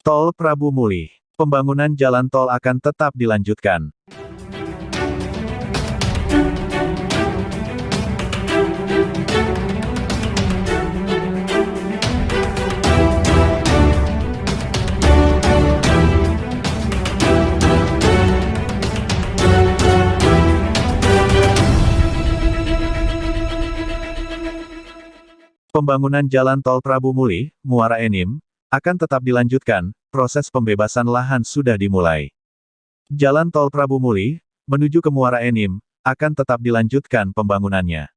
Tol Prabu Mulih. Pembangunan jalan tol akan tetap dilanjutkan. Pembangunan jalan tol Prabu Mulih, Muara Enim, akan tetap dilanjutkan, proses pembebasan lahan sudah dimulai. Jalan tol Prabu Mulih, menuju ke Muara Enim, akan tetap dilanjutkan pembangunannya.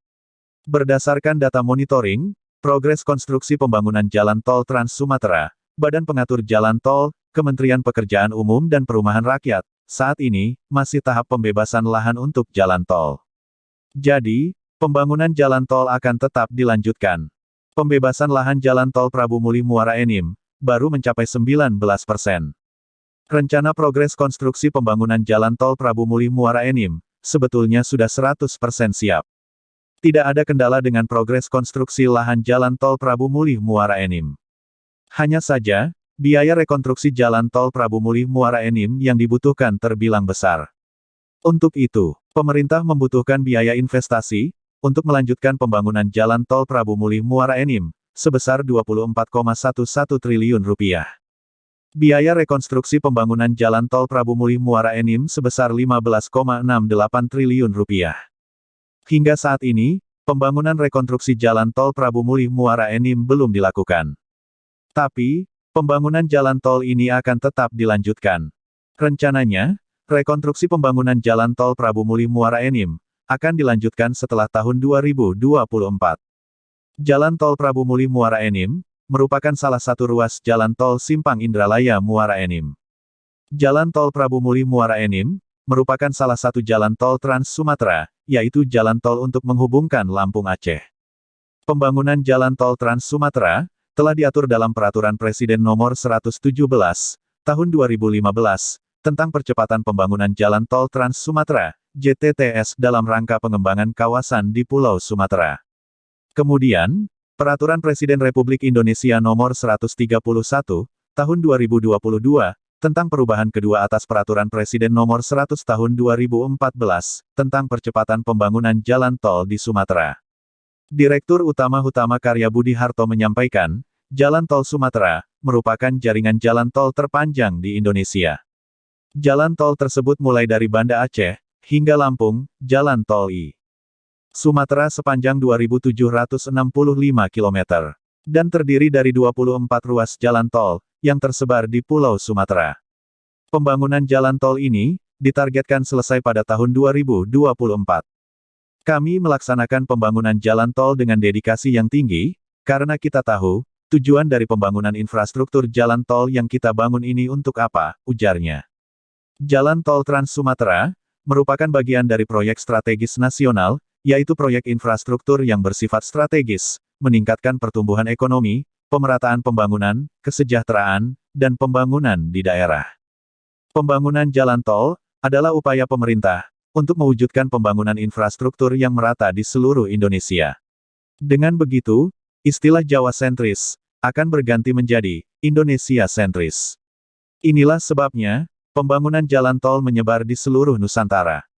Berdasarkan data monitoring, progres konstruksi pembangunan jalan tol Trans Sumatera, Badan Pengatur Jalan Tol, Kementerian Pekerjaan Umum dan Perumahan Rakyat, saat ini, masih tahap pembebasan lahan untuk jalan tol. Jadi, pembangunan jalan tol akan tetap dilanjutkan. Pembebasan lahan jalan tol Prabu Mulih Muara Enim, baru mencapai 19%. Rencana progres konstruksi pembangunan jalan tol Prabu Mulih Muara Enim, sebetulnya sudah 100% siap. Tidak ada kendala dengan progres konstruksi lahan jalan tol Prabu Mulih Muara Enim. Hanya saja, biaya rekonstruksi jalan tol Prabu Mulih Muara Enim yang dibutuhkan terbilang besar. Untuk itu, pemerintah membutuhkan biaya investasi, untuk melanjutkan pembangunan jalan tol Prabu Mulih Muara Enim, sebesar Rp24,11 triliun. Biaya rekonstruksi pembangunan jalan tol Prabu Mulih Muara Enim sebesar Rp15,68 triliun. Hingga saat ini, pembangunan rekonstruksi jalan tol Prabu Mulih Muara Enim belum dilakukan. Tapi, pembangunan jalan tol ini akan tetap dilanjutkan. Rencananya, rekonstruksi pembangunan jalan tol Prabu Mulih Muara Enim akan dilanjutkan setelah tahun 2024. Jalan tol Prabu Mulih Muara Enim merupakan salah satu ruas jalan tol Simpang Indralaya Muara Enim. Jalan tol Prabu Mulih Muara Enim merupakan salah satu jalan tol Trans Sumatera, yaitu jalan tol untuk menghubungkan Lampung Aceh. Pembangunan jalan tol Trans Sumatera telah diatur dalam Peraturan Presiden Nomor 117 Tahun 2015 tentang percepatan pembangunan jalan tol Trans Sumatera (JTTS) dalam rangka pengembangan kawasan di Pulau Sumatera. Kemudian, Peraturan Presiden Republik Indonesia Nomor 131, Tahun 2022, tentang perubahan kedua atas Peraturan Presiden Nomor 100 Tahun 2014, tentang percepatan pembangunan jalan tol di Sumatera. Direktur Utama Hutama Karya Budi Harto menyampaikan, Jalan Tol Sumatera merupakan jaringan jalan tol terpanjang di Indonesia. Jalan tol tersebut mulai dari Banda Aceh hingga Lampung, Jalan Tol I. Sumatera sepanjang 2.765 km. Dan terdiri dari 24 ruas jalan tol, yang tersebar di Pulau Sumatera. Pembangunan jalan tol ini, ditargetkan selesai pada tahun 2024. Kami melaksanakan pembangunan jalan tol dengan dedikasi yang tinggi, karena kita tahu, tujuan dari pembangunan infrastruktur jalan tol yang kita bangun ini untuk apa, ujarnya. Jalan tol Trans Sumatera merupakan bagian dari proyek strategis nasional, yaitu proyek infrastruktur yang bersifat strategis, meningkatkan pertumbuhan ekonomi, pemerataan pembangunan, kesejahteraan, dan pembangunan di daerah. Pembangunan jalan tol adalah upaya pemerintah untuk mewujudkan pembangunan infrastruktur yang merata di seluruh Indonesia. Dengan begitu, istilah Jawa sentris akan berganti menjadi Indonesia sentris. Inilah sebabnya, pembangunan jalan tol menyebar di seluruh Nusantara.